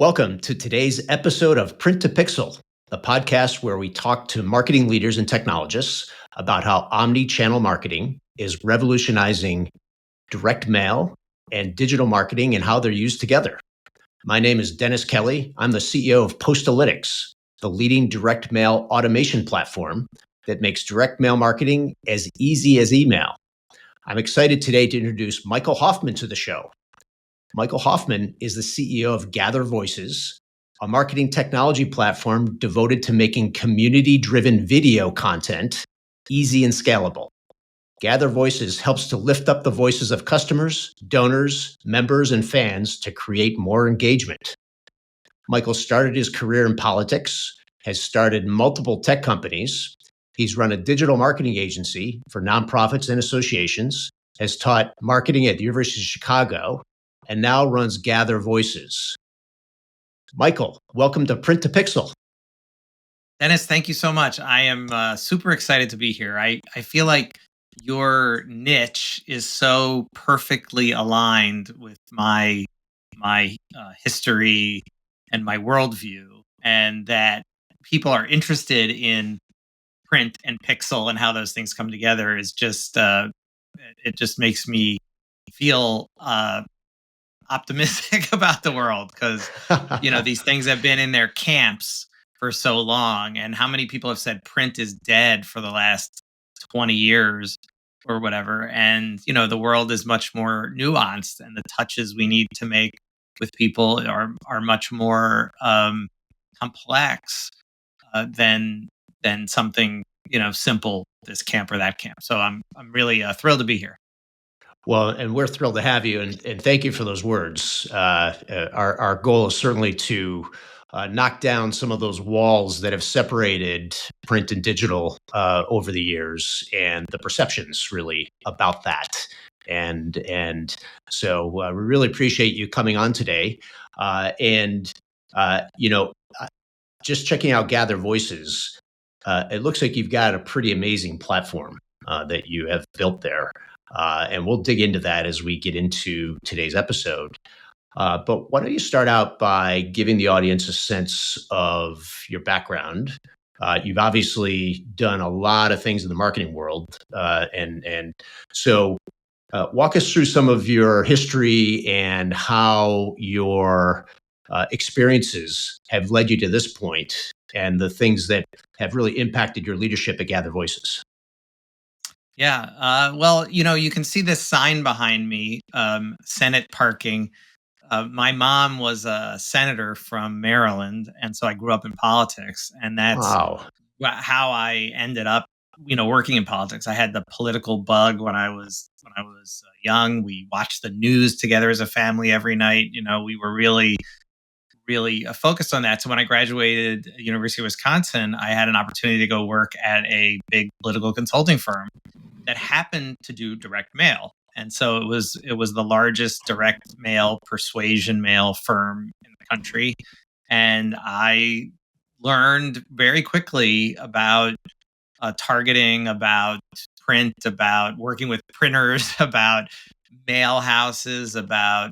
Welcome to today's episode of Print to Pixel, the podcast where we talk to marketing leaders and technologists about how omni-channel marketing is revolutionizing direct mail and digital marketing and how they're used together. My name is Dennis Kelly. I'm the CEO of Postalytics, the leading direct mail automation platform that makes direct mail marketing as easy as email. I'm excited today to introduce Michael Hoffman to the show. Michael Hoffman is the CEO of Gather Voices, a marketing technology platform devoted to making community-driven video content easy and scalable. Gather Voices helps to lift up the voices of customers, donors, members, and fans to create more engagement. Michael started his career in politics, has started multiple tech companies. He's run a digital marketing agency for nonprofits and associations, has taught marketing at the University of Chicago, and now runs Gather Voices. Michael, welcome to Print to Pixel. Dennis, thank you so much. I am super excited to be here. I feel like your niche is so perfectly aligned with my history and my worldview, and that people are interested in print and pixel and how those things come together is just it just makes me feel optimistic about the world, because these things have been in their camps for so long, and how many people have said print is dead for the last 20 years or whatever. And the world is much more nuanced, and the touches we need to make with people are much more complex than something simple, this camp or that camp. So I'm really thrilled to be here. Well, and we're thrilled to have you, and thank you for those words. Our goal is certainly to knock down some of those walls that have separated print and digital over the years, and the perceptions really about that. And so we really appreciate you coming on today. And just checking out Gather Voices, it looks like you've got a pretty amazing platform that you have built there. And we'll dig into that as we get into today's episode. But why don't you start out by giving the audience a sense of your background? You've obviously done a lot of things in the marketing world. And so walk us through some of your history and how your experiences have led you to this point, and the things that have really impacted your leadership at Gather Voices. Yeah. Well, you can see this sign behind me, Senate parking. My mom was a senator from Maryland, and so I grew up in politics, and that's Wow. how I ended up, working in politics. I had the political bug when I was young. We watched the news together as a family every night. We were really focused on that. So when I graduated University of Wisconsin, I had an opportunity to go work at a big political consulting firm that happened to do direct mail. And so it was the largest direct mail persuasion mail firm in the country. And I learned very quickly about targeting, about print, about working with printers, about mail houses, about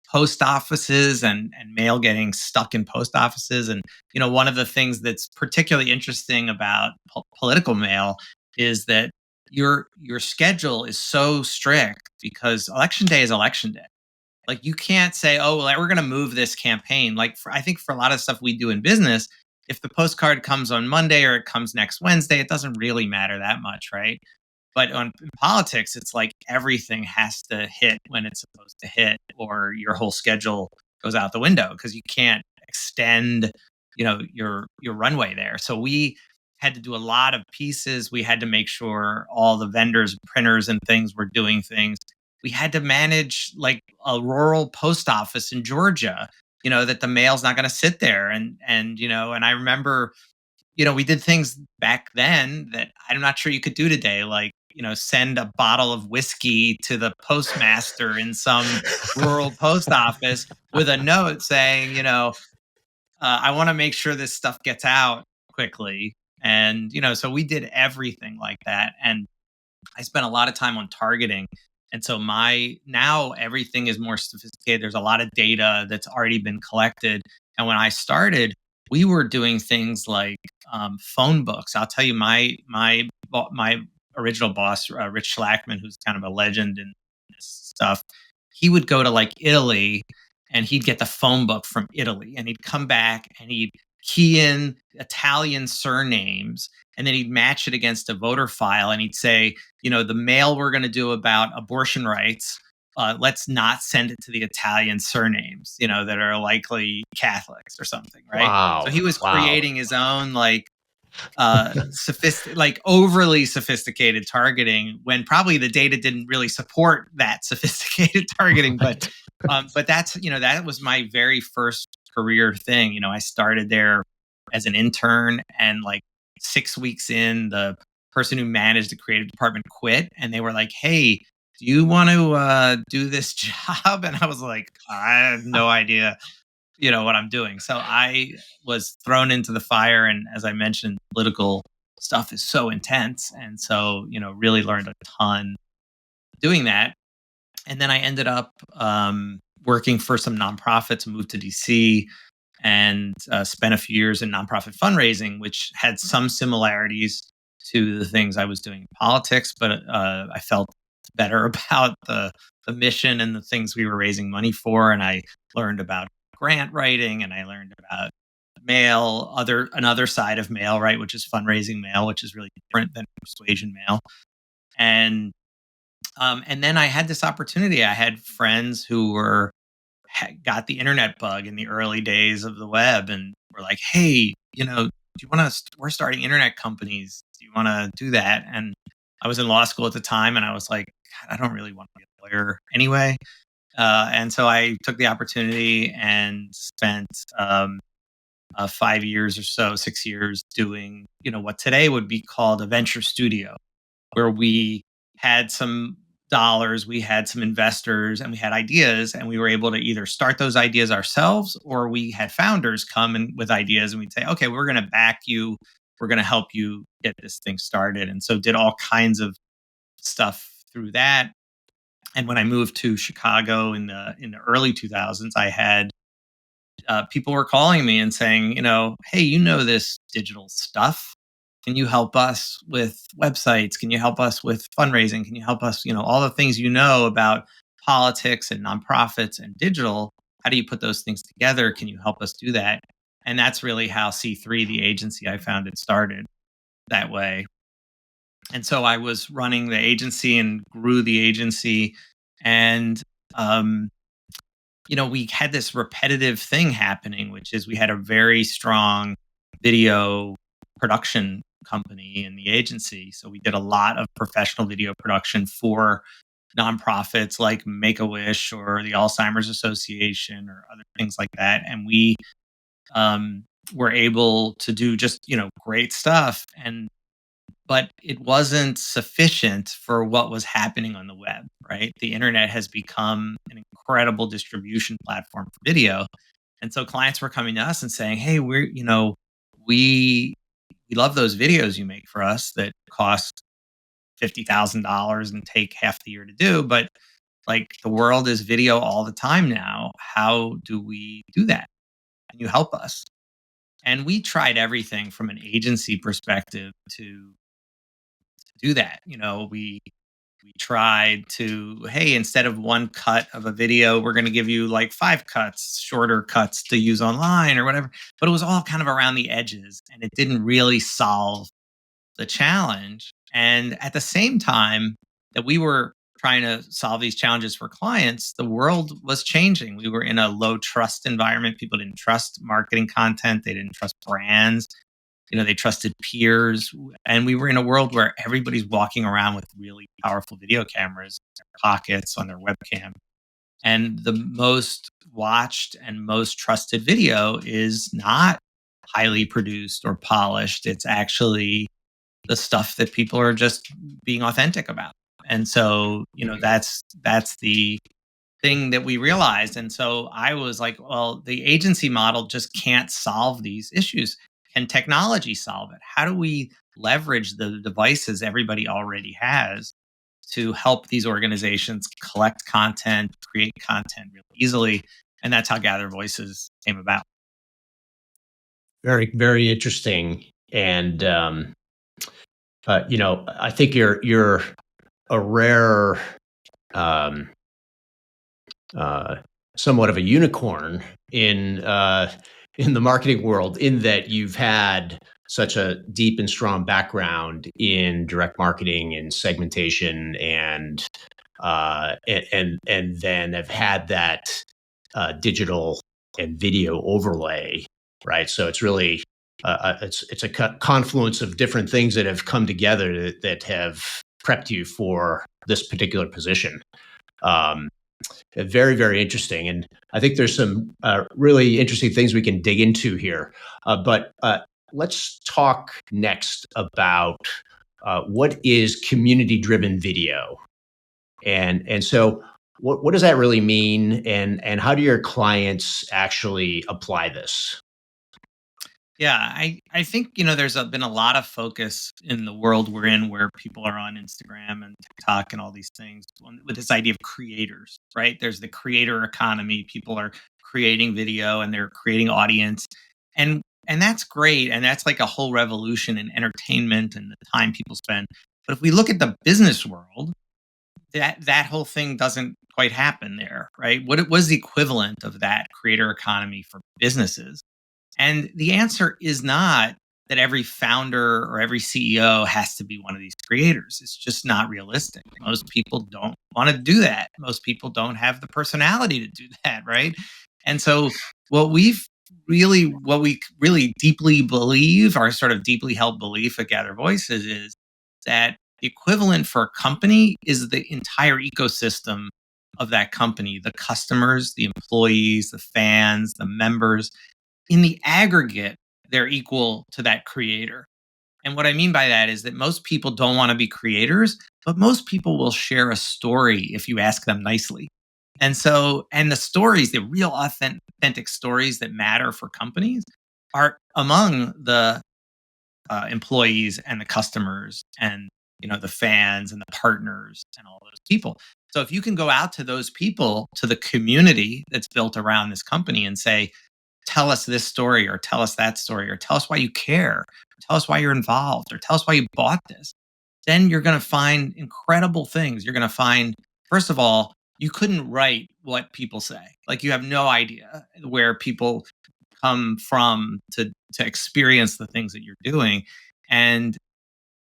post offices and mail getting stuck in post offices. And, one of the things that's particularly interesting about political mail is that your schedule is so strict, because election day is election day. Like, you can't say, oh, well, we're going to move this campaign. Like, I think for a lot of stuff we do in business, if the postcard comes on Monday or it comes next Wednesday, it doesn't really matter that much, right? But in politics, it's like everything has to hit when it's supposed to hit, or your whole schedule goes out the window, because you can't extend, your runway there. So we had to do a lot of pieces. We had to make sure all the vendors, printers, and things were doing things. We had to manage like a rural post office in Georgia, that the mail's not going to sit there. And I remember, we did things back then that I'm not sure you could do today, like, send a bottle of whiskey to the postmaster in some rural post office with a note saying, I want to make sure this stuff gets out quickly. And, so we did everything like that. And I spent a lot of time on targeting. And so now everything is more sophisticated. There's a lot of data that's already been collected. And when I started, we were doing things like phone books. I'll tell you, my original boss, Rich Schlackman, who's kind of a legend in this stuff, he would go to like Italy and he'd get the phone book from Italy and he'd come back and he'd key in Italian surnames and then he'd match it against a voter file and he'd say, the mail we're going to do about abortion rights, let's not send it to the Italian surnames, that are likely Catholics or something, right? Wow. So he was Wow. creating his own overly sophisticated targeting when probably the data didn't really support that sophisticated targeting. But that's that was my very first career thing. I started there as an intern, and like 6 weeks in, the person who managed the creative department quit, and they were like, "Hey, do you want to do this job?" And I was like, "I have no idea." What I'm doing. So I was thrown into the fire. And as I mentioned, political stuff is so intense. And so, really learned a ton doing that. And then I ended up working for some nonprofits, moved to DC, and spent a few years in nonprofit fundraising, which had some similarities to the things I was doing in politics. But I felt better about the mission and the things we were raising money for. And I learned about grant writing, and I learned about mail, another side of mail, right, which is fundraising mail, which is really different than persuasion mail. And then I had this opportunity. I had friends who got the internet bug in the early days of the web, and were like, "Hey, do you want to? We're starting internet companies. Do you want to do that?" And I was in law school at the time, and I was like, "God, I don't really want to be a lawyer anyway." And so I took the opportunity and spent 5 years or so, 6 years doing, what today would be called a venture studio, where we had some dollars, we had some investors, and we had ideas, and we were able to either start those ideas ourselves, or we had founders come in with ideas and we'd say, "Okay, we're going to back you. We're going to help you get this thing started." And so did all kinds of stuff through that. And when I moved to Chicago in the early 2000s, I had people were calling me and saying, "Hey, this digital stuff. Can you help us with websites? Can you help us with fundraising? Can you help us, all the things about politics and nonprofits and digital? How do you put those things together? Can you help us do that?" And that's really how C3, the agency I founded, started that way. And so I was running the agency and grew the agency. And, we had this repetitive thing happening, which is we had a very strong video production company in the agency. So we did a lot of professional video production for nonprofits like Make a Wish or the Alzheimer's Association or other things like that. And we were able to do just, great stuff. But it wasn't sufficient for what was happening on the web, right? The internet has become an incredible distribution platform for video. And so clients were coming to us and saying, "Hey, we love those videos you make for us that cost $50,000 and take half the year to do, but like the world is video all the time now. How do we do that? Can you help us?" And we tried everything from an agency perspective to do that. We tried to, "Hey, instead of one cut of a video, we're going to give you like 5 cuts, shorter cuts to use online or whatever." But it was all kind of around the edges, and it didn't really solve the challenge. And at the same time that we were trying to solve these challenges for clients, the world was changing. We were in a low trust environment. People didn't trust marketing content. They didn't trust brands. They trusted peers. And we were in a world where everybody's walking around with really powerful video cameras in their pockets, on their webcam. And the most watched and most trusted video is not highly produced or polished. It's actually the stuff that people are just being authentic about. And so, that's the thing that we realized. And so I was like, well, the agency model just can't solve these issues. Can technology solve it? How do we leverage the devices everybody already has to help these organizations collect content, create content really easily. And that's how Gather Voices came about. Very, very interesting. And I think you're a rare, um, uh, somewhat of a unicorn in the marketing world, in that you've had such a deep and strong background in direct marketing and segmentation, and then have had that digital and video overlay, right? So it's really it's a confluence of different things that have come together that have prepped you for this particular position. Um, Very, very interesting, and I think there's some really interesting things we can dig into here. But let's talk next about what is community-driven video, and so what does that really mean, and how do your clients actually apply this? Yeah, I think there's been a lot of focus in the world we're in, where people are on Instagram and TikTok and all these things with this idea of creators, right? There's the creator economy. People are creating video and they're creating audience, and that's great, and that's like a whole revolution in entertainment and the time people spend. But if we look at the business world, that whole thing doesn't quite happen there, right? What it was the equivalent of that creator economy for businesses, and the answer is not that every founder or every CEO has to be one of these creators. It's just not realistic. Most people don't want to do that. Most people don't have the personality to do that, right? And so what we really deeply believe, our sort of deeply held belief at Gather Voices, is that the equivalent for a company is the entire ecosystem of that company, the customers, the employees, the fans, the members. In the aggregate, they're equal to that creator. And what I mean by that is that most people don't want to be creators, but most people will share a story if you ask them nicely. And the stories, the real authentic stories that matter for companies, are among the employees and the customers, and the fans and the partners and all those people. So if you can go out to those people, to the community that's built around this company, and say, tell us this story, or tell us that story, or tell us why you care, or tell us why you're involved, or tell us why you bought this, then you're going to find incredible things. You're going to find, first of all, you couldn't write what people say. Like, you have no idea where people come from to experience the things that you're doing, and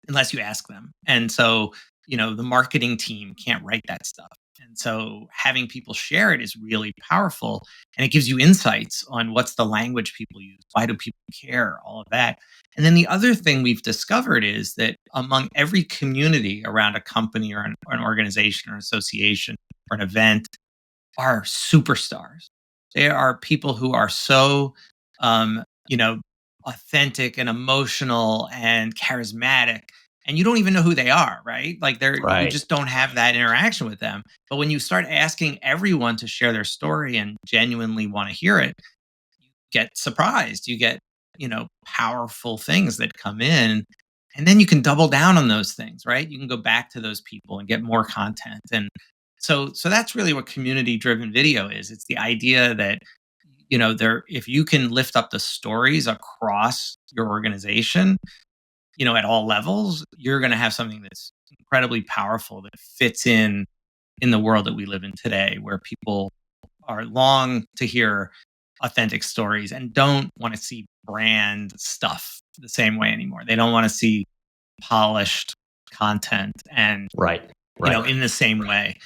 unless you ask them. And so, the marketing team can't write that stuff. And so having people share it is really powerful, and it gives you insights on what's the language people use, why do people care, all of that. And then the other thing we've discovered is that among every community around a company, or an organization, or association, or an event, are superstars. They are people who are so, um, you know, authentic and emotional and charismatic, and you don't even know who they are, right? Like, you Right. just don't have that interaction with them. But when you start asking everyone to share their story and genuinely want to hear it, you get surprised. You get, powerful things that come in. And then you can double down on those things, right? You can go back to those people and get more content. And so that's really what community driven video is. It's the idea that, if you can lift up the stories across your organization, at all levels, you're going to have something that's incredibly powerful, that fits in the world that we live in today, where people are long to hear authentic stories and don't want to see brand stuff the same way anymore. They don't want to see polished content, and Right. Right. in the same way.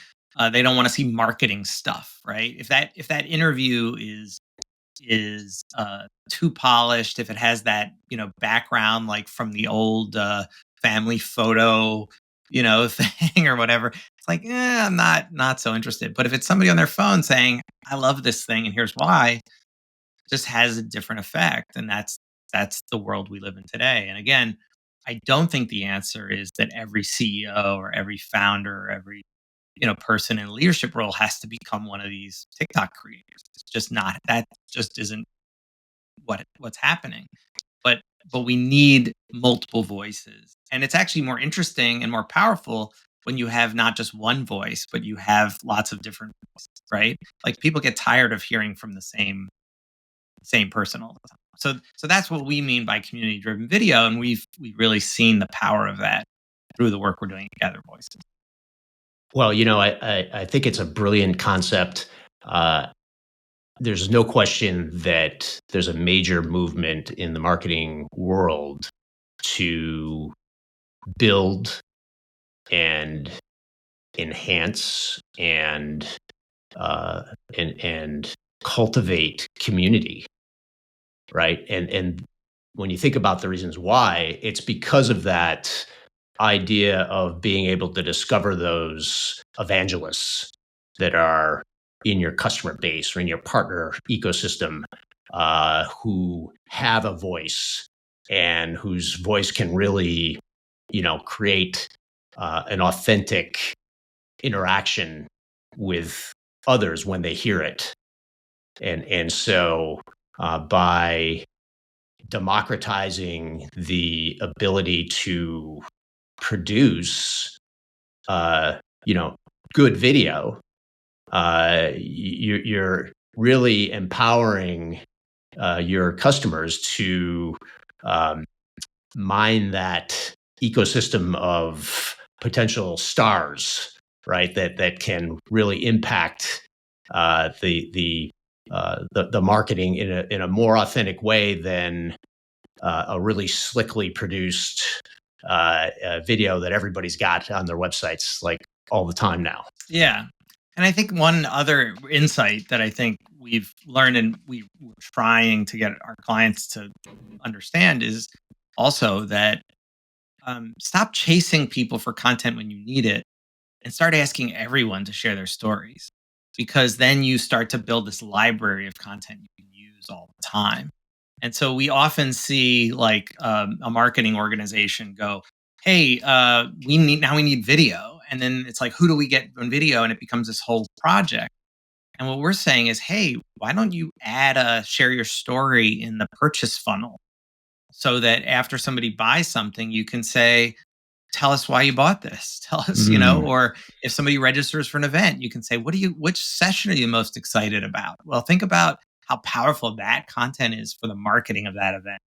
They don't want to see marketing stuff, right? If that interview is too polished, if it has that background, like from the old family photo thing, or whatever, it's like, I'm not so interested. But if it's somebody on their phone saying, I love this thing and here's why, it just has a different effect. And that's the world we live in today. And again, I don't think the answer is that every CEO or every founder or every person in a leadership role has to become one of these TikTok creators. It's just not. That just isn't what's happening. But we need multiple voices, and it's actually more interesting and more powerful when you have not just one voice, but you have lots of different voices, right? Like people get tired of hearing from the same person all the time. So that's what we mean by community driven video, and we've really seen the power of that through the work we're doing at Gather Voices. Well, I think it's a brilliant concept. There's no question that there's a major movement in the marketing world to build and enhance and cultivate community, right? And when you think about the reasons why, it's because of that idea of being able to discover those evangelists that are in your customer base or in your partner ecosystem, who have a voice and whose voice can really, create an authentic interaction with others when they hear it. And so by democratizing the ability to produce, uh, good video, you're really empowering your customers to um, mine that ecosystem of potential stars, right? That can really impact the marketing in a more authentic way than a really slickly produced video that everybody's got on their websites like all the time now. Yeah. And I think one other insight that I think we've learned and we're trying to get our clients to understand is also that stop chasing people for content when you need it and start asking everyone to share their stories, because then you start to build this library of content you can use all the time. And so we often see like a marketing organization go, hey, we need video. And then it's like, who do we get on video? And it becomes this whole project. And what we're saying is, hey, why don't you add a share your story in the purchase funnel so that after somebody buys something, you can say, tell us why you bought this. Tell us, or if somebody registers for an event, you can say, which session are you most excited about? Well, think about how powerful that content is for the marketing of that event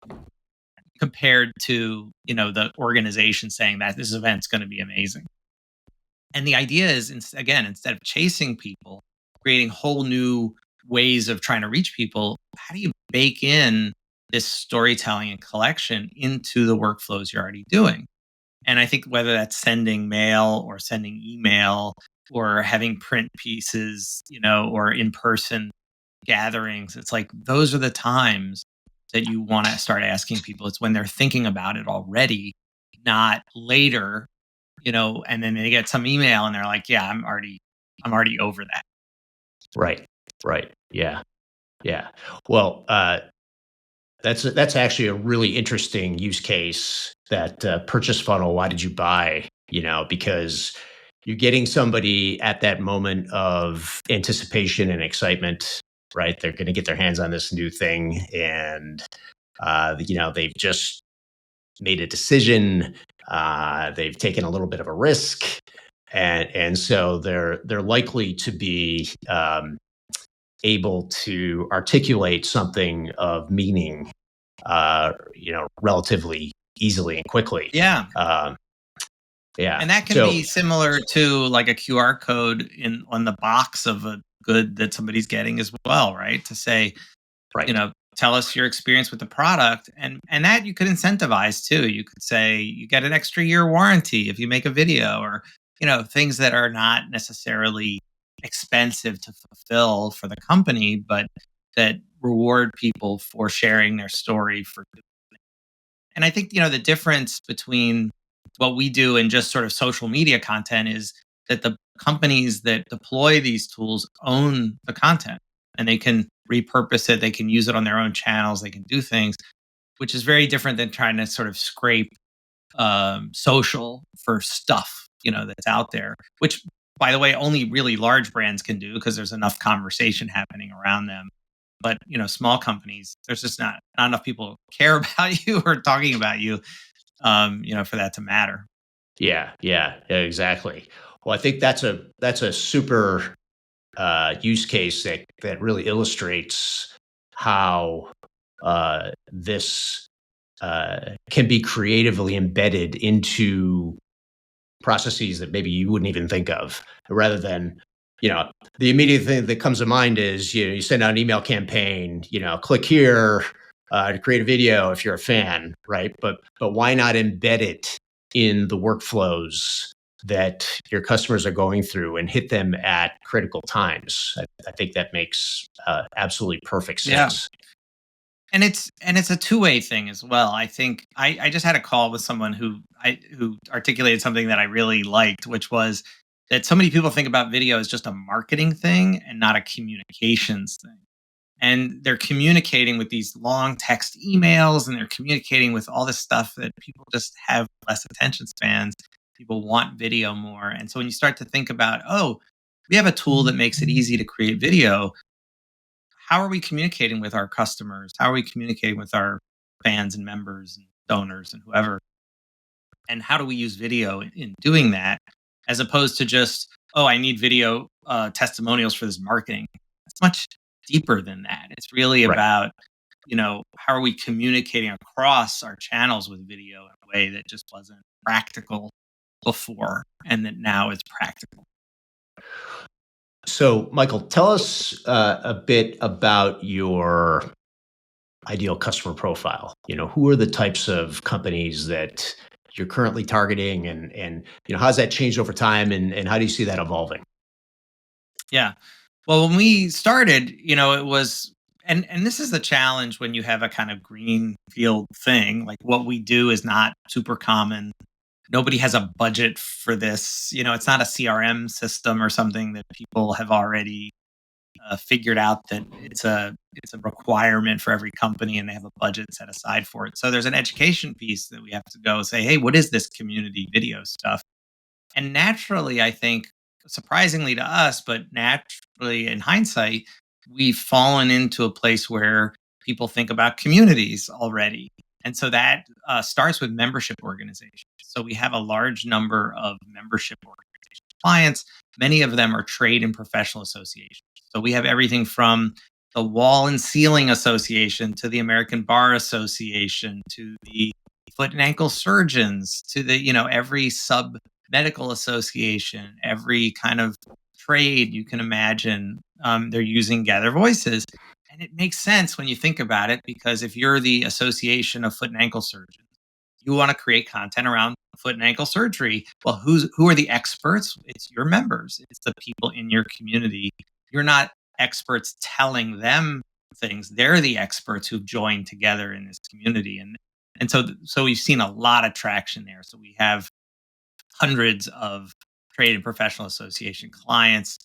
compared to, the organization saying that this event's going to be amazing. And the idea is, again, instead of chasing people, creating whole new ways of trying to reach people, how do you bake in this storytelling and collection into the workflows you're already doing? And I think whether that's sending mail or sending email or having print pieces, or in-person gatherings, it's like those are the times that you want to start asking people. It's when they're thinking about it already, not later, and then they get some email and they're like, yeah, I'm already over that. Right. Yeah. Well, that's actually a really interesting use case, that purchase funnel. Why did you buy? Because you're getting somebody at that moment of anticipation and excitement, right? They're going to get their hands on this new thing, and they've just made a decision. They've taken a little bit of a risk, and so they're likely to be able to articulate something of meaning, relatively easily and quickly. Yeah. Yeah. And that can be similar to like a QR code on the box of a good that somebody's getting as well, right? To say, right. Tell us your experience with the product. And that you could incentivize too. You could say you get an extra year warranty if you make a video, or, things that are not necessarily expensive to fulfill for the company, but that reward people for sharing their story for good. And I think, the difference between what we do and just sort of social media content is that the companies that deploy these tools own the content and they can repurpose it. They can use it on their own channels. They can do things, which is very different than trying to sort of scrape social for stuff, that's out there, which, by the way, only really large brands can do because there's enough conversation happening around them. But, small companies, there's just not enough people care about you or talking about you, for that to matter. Yeah, exactly. Well, I think that's a super use case that really illustrates how this can be creatively embedded into processes that maybe you wouldn't even think of, rather than, the immediate thing that comes to mind is, you send out an email campaign, click here to create a video if you're a fan, right? But why not embed it in the workflows that your customers are going through and hit them at critical times? I think that makes absolutely perfect Yeah. sense. And it's a two-way thing as well. I think I just had a call with someone who articulated something that I really liked, which was that so many people think about video as just a marketing thing and not a communications thing. And they're communicating with these long text emails, and they're communicating with all this stuff that people just have less attention spans. People want video more. And so when you start to think about, oh, we have a tool that makes it easy to create video, how are we communicating with our customers? How are we communicating with our fans and members and donors and whoever? And how do we use video in doing that, as opposed to just, oh, I need video testimonials for this marketing? It's much deeper than that. It's really Right. about, how are we communicating across our channels with video in a way that just wasn't practical before and that now is practical. So, Michael, tell us a bit about your ideal customer profile. Who are the types of companies that you're currently targeting, and how's that changed over time, and how do you see that evolving? Yeah. Well, when we started, it was, and this is the challenge when you have a kind of green field thing. Like, what we do is not super common. Nobody has a budget for this. It's not a CRM system or something that people have already figured out that it's a requirement for every company, and they have a budget set aside for it. So there's an education piece that we have to go say, hey, what is this community video stuff? And naturally, I think, surprisingly to us, but naturally in hindsight, we've fallen into a place where people think about communities already. And so that starts with membership organizations. So we have a large number of membership organization clients. Many of them are trade and professional associations. So we have everything from the Wall and Ceiling Association to the American Bar Association to the foot and ankle surgeons to the, every sub medical association, every kind of trade you can imagine. They're using Gather Voices. And it makes sense when you think about it, because if you're the Association of Foot and Ankle Surgeons, you want to create content around foot and ankle surgery. Well, who are the experts? It's your members. It's the people in your community. You're not experts telling them things. They're the experts who've joined together in this community. And so we've seen a lot of traction there. So we have hundreds of trade and professional association clients,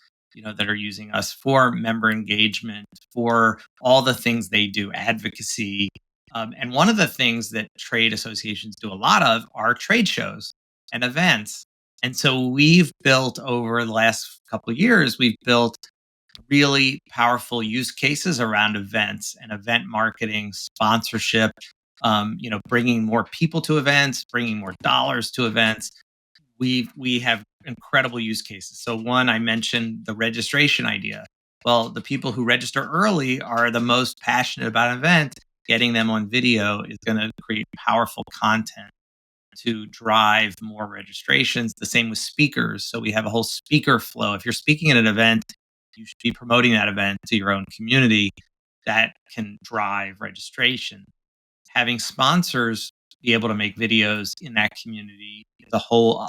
that are using us for member engagement, for all the things they do, advocacy. And one of the things that trade associations do a lot of are trade shows and events. And so we've built, over the last couple of years, we've built really powerful use cases around events and event marketing, sponsorship, bringing more people to events, bringing more dollars to events. We have incredible use cases. So one, I mentioned the registration idea. Well, the people who register early are the most passionate about an event. Getting them on video is going to create powerful content to drive more registrations. The same with speakers. So we have a whole speaker flow. If you're speaking at an event, you should be promoting that event to your own community. That can drive registration. Having sponsors be able to make videos in that community is a whole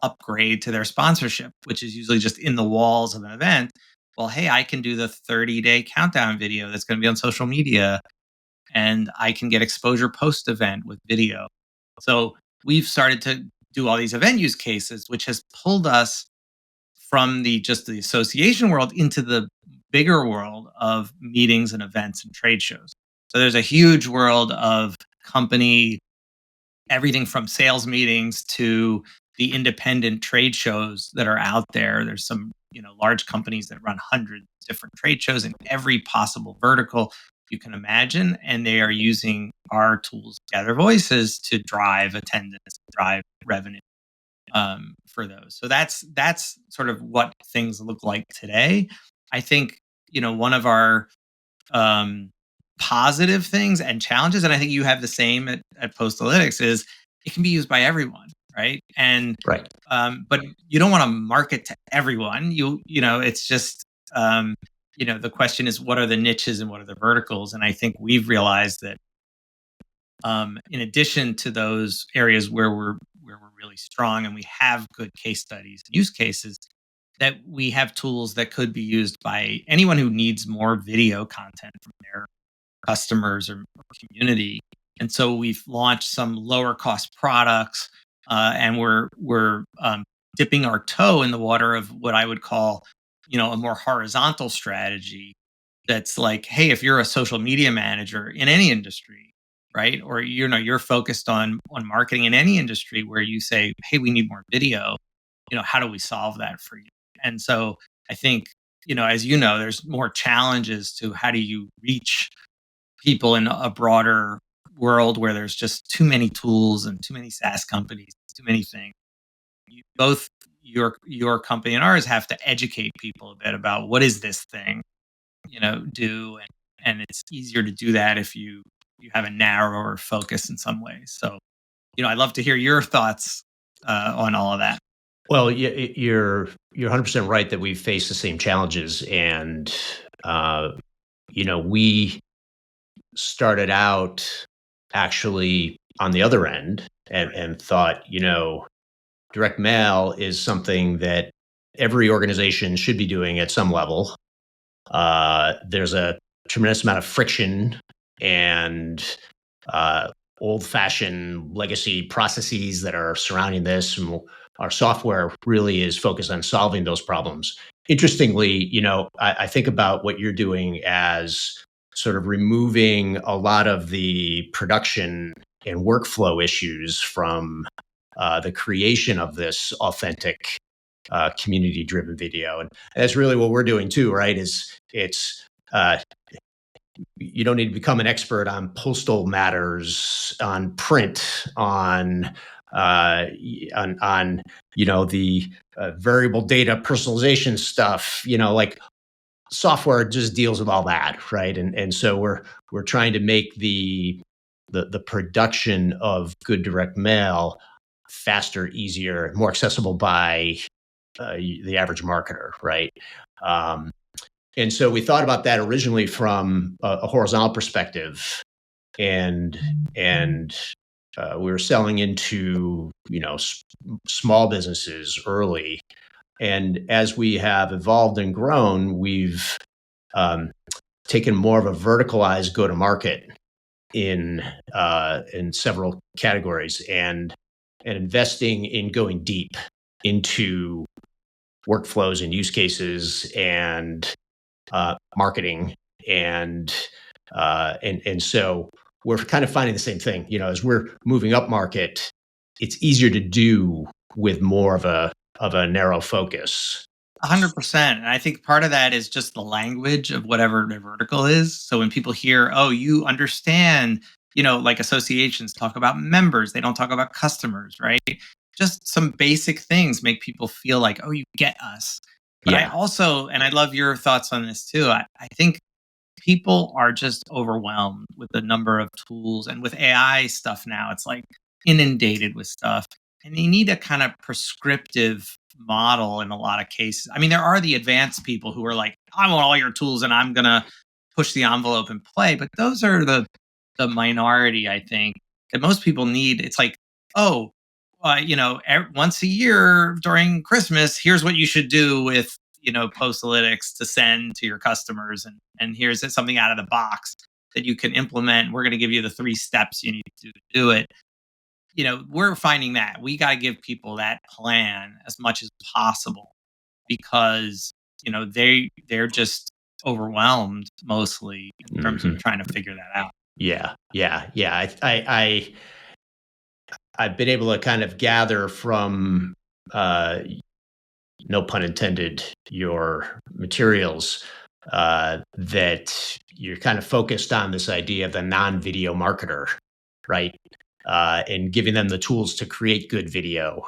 upgrade to their sponsorship, which is usually just in the walls of an event. Well, hey, I can do the 30-day countdown video that's going to be on social media, and I can get exposure post event with video. So we've started to do all these event use cases, which has pulled us from the association world into the bigger world of meetings and events and trade shows. So there's a huge world of company, everything from sales meetings to the independent trade shows that are out there. There's some, large companies that run hundreds of different trade shows in every possible vertical you can imagine, and they are using our tools, Gather Voices, to drive attendance, drive revenue. for those. So that's sort of what things look like today. I think one of our um, positive things and challenges, and I think you have the same at Postalytics, is it can be used by everyone, right? And Right. but you don't want to market to everyone. It's just the question is, what are the niches and what are the verticals? And I think we've realized that in addition to those areas where we're really strong and we have good case studies and use cases, that we have tools that could be used by anyone who needs more video content from their customers or community. And so we've launched some lower cost products, and we're dipping our toe in the water of what I would call, a more horizontal strategy. That's like, hey, if you're a social media manager in any industry, right, or you're focused on marketing in any industry where you say, hey, we need more video, how do we solve that for you? And so I think, as there's more challenges to how do you reach people in a broader world where there's just too many tools and too many SaaS companies, too many things. Both your company and ours have to educate people a bit about what is this thing, do, and it's easier to do that if you have a narrower focus in some ways. So, I'd love to hear your thoughts on all of that. Well, you're 100% right that we face the same challenges, and we started out actually on the other end and thought, direct mail is something that every organization should be doing at some level. There's a tremendous amount of friction and old-fashioned legacy processes that are surrounding this, and our software really is focused on solving those problems. Interestingly, I think about what you're doing as sort of removing a lot of the production and workflow issues from the creation of this authentic community-driven video, and that's really what we're doing too, right? It's you don't need to become an expert on postal matters, on print, on the variable data personalization stuff. Like software just deals with all that, right? And so we're trying to make the production of good direct mail faster, easier, more accessible by the average marketer, right? And so we thought about that originally from a horizontal perspective, and we were selling into small businesses early, and as we have evolved and grown, we've taken more of a verticalized go-to-market in several categories, and investing in going deep into workflows and use cases and marketing, and so we're kind of finding the same thing. As we're moving up market, it's easier to do with more of a narrow focus. 100%. And I think part of that is just the language of whatever the vertical is. So when people hear, oh, you understand, like associations talk about members, they don't talk about customers, right? Just some basic things make people feel like, oh, you get us. But I also, and I love your thoughts on this too, I think people are just overwhelmed with the number of tools, and with AI stuff now, it's like inundated with stuff. And they need a kind of prescriptive model in a lot of cases. I mean, there are the advanced people who are like, I want all your tools and I'm going to push the envelope and play. But those are the minority, I think, that most people need. It's like, oh, once a year during Christmas, here's what you should do with, Postalytics to send to your customers. And here's something out of the box that you can implement. We're going to give you the 3 steps you need to do it. We're finding that we got to give people that plan as much as possible, because, they're just overwhelmed mostly in terms of trying to figure that out. Yeah. I've been able to kind of gather from, no pun intended, your materials, that you're kind of focused on this idea of the non-video marketer, right? And giving them the tools to create good video,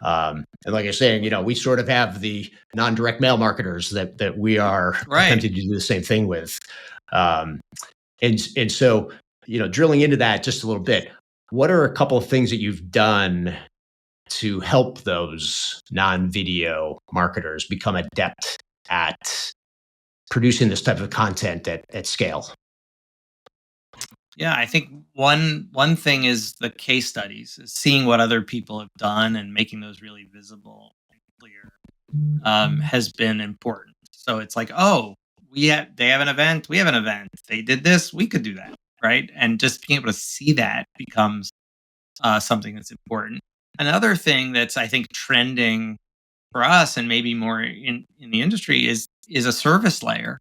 And like you're saying, we sort of have the non-direct mail marketers that we are Right. attempting to do the same thing with. Um, and so, drilling into that just a little bit, what are a couple of things that you've done to help those non-video marketers become adept at producing this type of content at scale? Yeah, I think one thing is the case studies, is seeing what other people have done and making those really visible and clear, has been important. So it's like, oh, they have an event, we have an event. They did this, we could do that, right? And just being able to see that becomes something that's important. Another thing that's, I think, trending for us and maybe more in the industry is a service layer.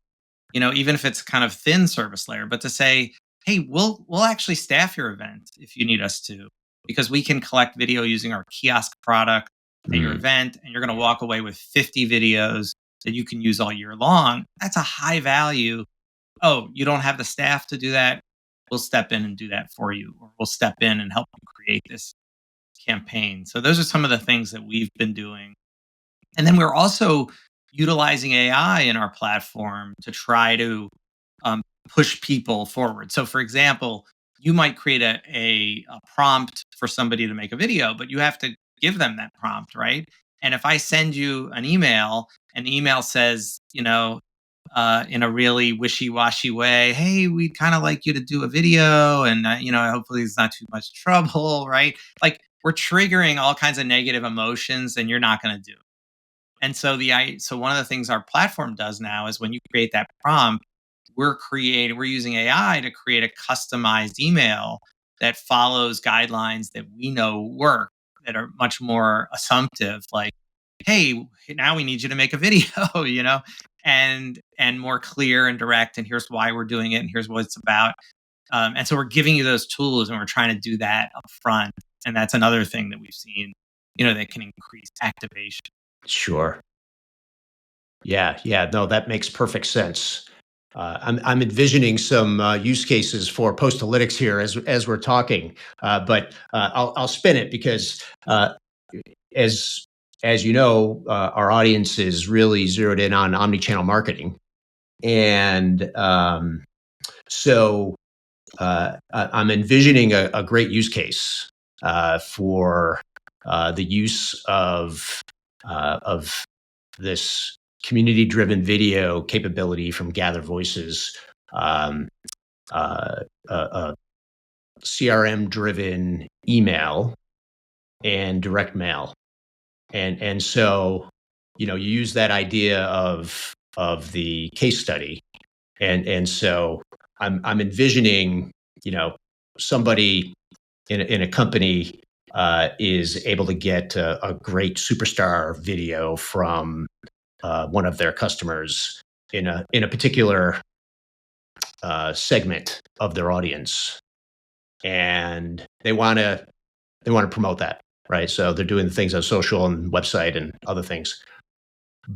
Even if it's kind of thin service layer, but to say, hey, we'll actually staff your event if you need us to, because we can collect video using our kiosk product at your Mm, event, and you're going to walk away with 50 videos that you can use all year long. That's a high value. Oh, you don't have the staff to do that? We'll step in and do that for you, or we'll step in and help you create this campaign. So those are some of the things that we've been doing. And then we're also utilizing AI in our platform to try to push people forward. So, for example, you might create a prompt for somebody to make a video, but you have to give them that prompt, right? And if I send you an email and the email says, in a really wishy-washy way, hey, we'd kind of like you to do a video, and hopefully it's not too much trouble, right? Like, we're triggering all kinds of negative emotions, and you're not going to do. And so one of the things our platform does now is when you create that prompt, we're using AI to create a customized email that follows guidelines that we know work, that are much more assumptive, like, hey, now we need you to make a video, and more clear and direct, and here's why we're doing it, and here's what it's about. And so we're giving you those tools, and we're trying to do that up front. And that's another thing that we've seen, that can increase activation. sure. Yeah, yeah. No, that makes perfect sense. I'm envisioning some use cases for Postalytics here as we're talking, but I'll spin it because as as you know, our audience is really zeroed in on omnichannel marketing, and so I'm envisioning a great use case for the use of this community-driven video capability from Gather Voices, um, a CRM-driven email and direct mail, and so you use that idea of the case study, and so I'm envisioning somebody in a company is able to get a great superstar video from one of their customers in a particular segment of their audience, and they want to promote that, right? So they're doing things on social and website and other things,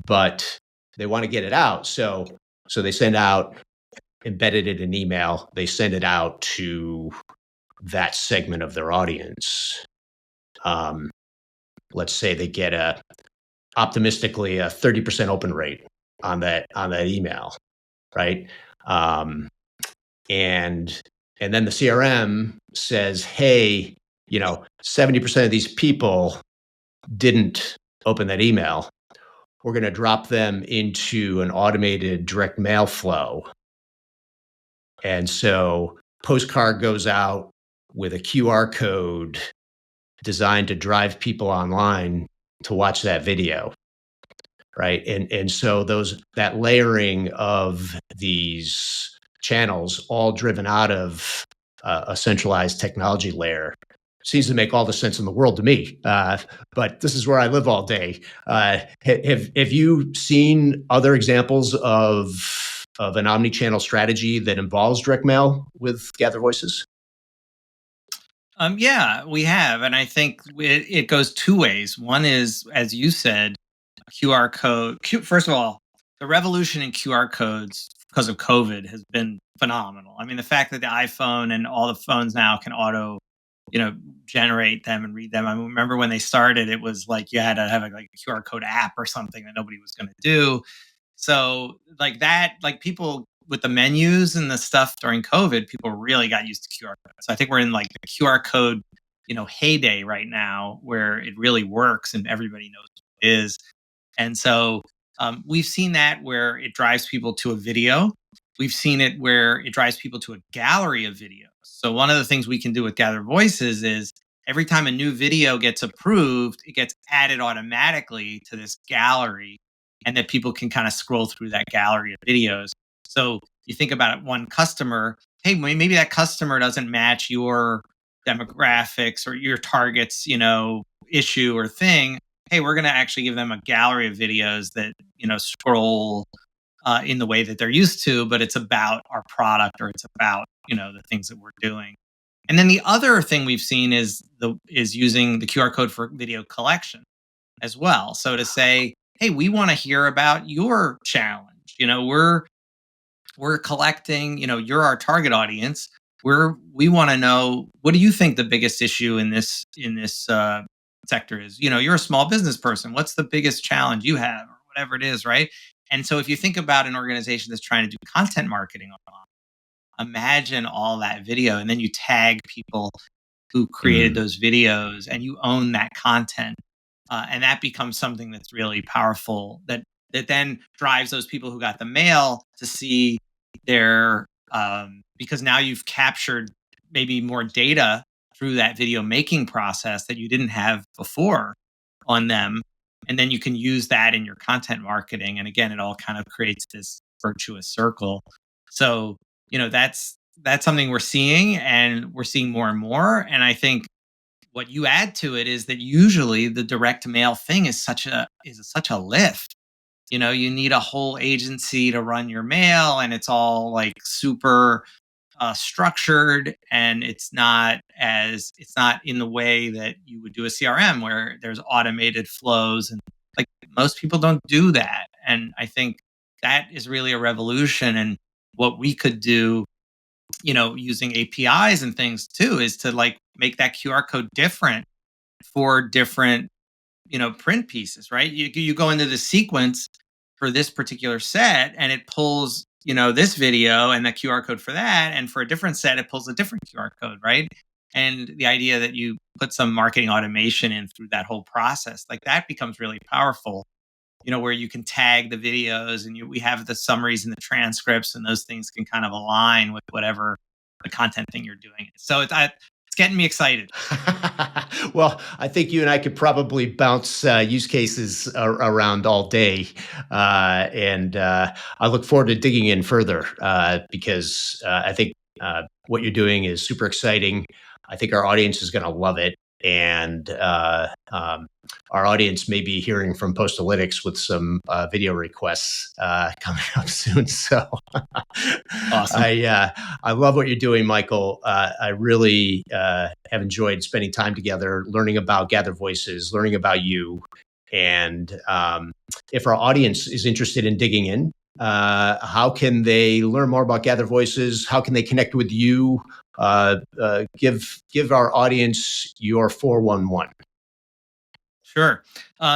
but they want to get it out. So they send out embedded in an email. They send it out to that segment of their audience. Um, let's say they get optimistically a 30% open rate on that email, right? Um, and and then the CRM says, hey, 70% of these people didn't open that email. We're going to drop them into an automated direct mail flow. And so postcard goes out with a QR code designed to drive people online to watch that video, right? And so that layering of these channels, all driven out of a centralized technology layer, seems to make all the sense in the world to me. But this is where I live all day. Have you seen other examples of an omni-channel strategy that involves direct mail with Gather Voices? Yeah, we have, and I think it goes two ways. One is, as you said, a QR code. First of all, the revolution in QR codes because of COVID has been phenomenal. I mean, the fact that the iPhone and all the phones now can auto generate them and read them. I remember when they started, it was like you had to have a QR code app or something that nobody was going to do. So like that, like people with the menus and the stuff during COVID, people really got used to QR code. So I think we're in like the QR code, heyday right now where it really works and everybody knows what it is. And so we've seen that where it drives people to a video. We've seen it where it drives people to a gallery of videos. So one of the things we can do with Gather Voices is every time a new video gets approved, it gets added automatically to this gallery, and that people can kind of scroll through that gallery of videos. So you think about it, one customer, hey, maybe that customer doesn't match your demographics or your targets, issue or thing. Hey, we're going to actually give them a gallery of videos that, scroll in the way that they're used to, but it's about our product or it's about, the things that we're doing. And then the other thing we've seen is using the QR code for video collection as well. So to say, hey, we want to hear about your challenge. We're collecting, you're our target audience. We want to know, what do you think the biggest issue in this sector is? You're a small business person. What's the biggest challenge you have, or whatever it is, right? And so if you think about an organization that's trying to do content marketing online, imagine all that video, and then you tag people who created those videos, and you own that content, and that becomes something that's really powerful. That then drives those people who got the mail to see their because now you've captured maybe more data through that video making process that you didn't have before on them, and then you can use that in your content marketing. And again, it all kind of creates this virtuous circle. So that's something we're seeing, and we're seeing more and more. And I think what you add to it is that usually the direct mail thing is such a lift. You need a whole agency to run your mail, and it's all like super structured, and it's not in the way that you would do a CRM where there's automated flows, and like most people don't do that. And I think that is really a revolution. And what we could do, using APIs and things too, is to like make that QR code different for different, print pieces, right? You go into the sequence for this particular set, and it pulls, this video and the QR code for that. And for a different set, it pulls a different QR code, right? And the idea that you put some marketing automation in through that whole process, like that becomes really powerful, where you can tag the videos, and we have the summaries and the transcripts, and those things can kind of align with whatever the content thing you're doing. So it's getting me excited. Well, I think you and I could probably bounce use cases around all day. And I look forward to digging in further because I think what you're doing is super exciting. I think our audience is going to love it. And our audience may be hearing from Postalytics with some video requests coming up soon. So Awesome. I love what you're doing, Michael. I really have enjoyed spending time together, learning about Gather Voices, learning about you. And if our audience is interested in digging in, how can they learn more about Gather Voices? How can they connect with you? Give our audience your 411. Sure.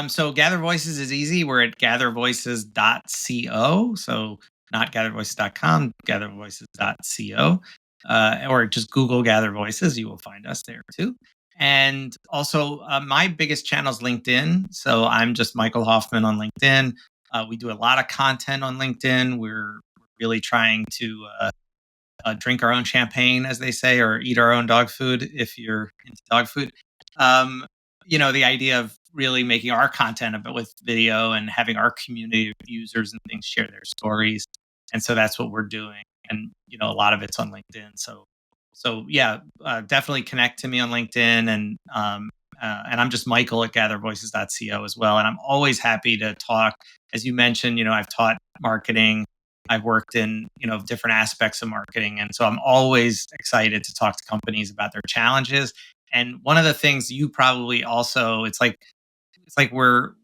So Gather Voices is easy. We're at gathervoices.co. So not gathervoices.com, gathervoices.co. Or just Google Gather Voices. You will find us there too. And also, my biggest channel is LinkedIn. So I'm just Michael Hoffman on LinkedIn. We do a lot of content on LinkedIn. We're really trying to drink our own champagne, as they say, or eat our own dog food if you're into dog food. The idea of really making our content about with video and having our community of users and things share their stories. And so that's what we're doing. And, a lot of it's on LinkedIn. So yeah, definitely connect to me on LinkedIn. And I'm just Michael at gathervoices.co as well. And I'm always happy to talk. As you mentioned, I've taught marketing. I've worked in, different aspects of marketing. And so I'm always excited to talk to companies about their challenges. And one of the things you probably also, it's like we're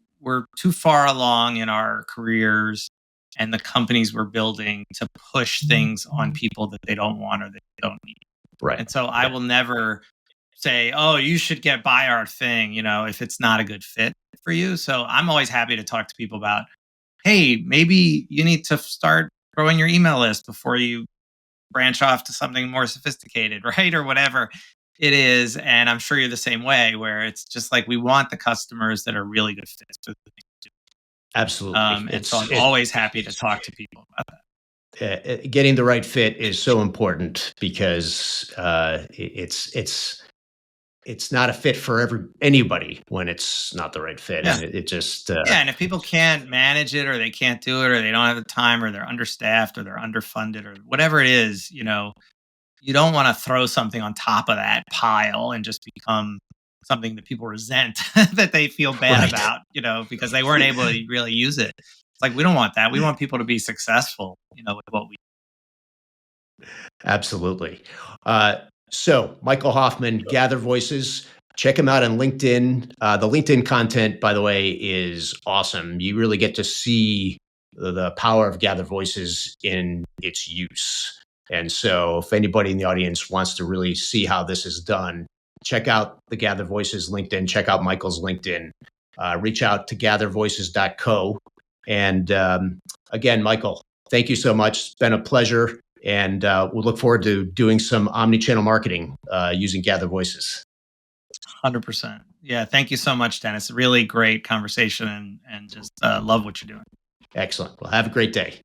too far along in our careers and the companies we're building to push things on people that they don't want or they don't need. Right. And so I will never say, oh, you should buy our thing, if it's not a good fit for you. So I'm always happy to talk to people about, hey, maybe you need to start growing your email list before you branch off to something more sophisticated, right? Or whatever it is. And I'm sure you're the same way, where it's just like we want the customers that are really good fits for the thing to do. Absolutely. And so I'm always happy to talk to people about that. Getting the right fit is so important because it's not a fit for anybody when it's not the right fit, Yeah. and it just Yeah, and if people can't manage it or they can't do it or they don't have the time or they're understaffed or they're underfunded or whatever it is, you don't want to throw something on top of that pile and just become something that people resent that they feel bad right. about, because they weren't able to really use it. It's like we don't want that. We want people to be successful, with what we. Absolutely. So, Michael Hoffman, Gather Voices. Check him out on LinkedIn. The LinkedIn content, by the way, is awesome. You really get to see the power of Gather Voices in its use. And so, if anybody in the audience wants to really see how this is done, check out the Gather Voices LinkedIn. Check out Michael's LinkedIn. Reach out to gathervoices.co. And again, Michael, thank you so much. It's been a pleasure. And we'll look forward to doing some omni-channel marketing using Gather Voices. 100%. Yeah. Thank you so much, Dennis. Really great conversation and just love what you're doing. Excellent. Well, have a great day.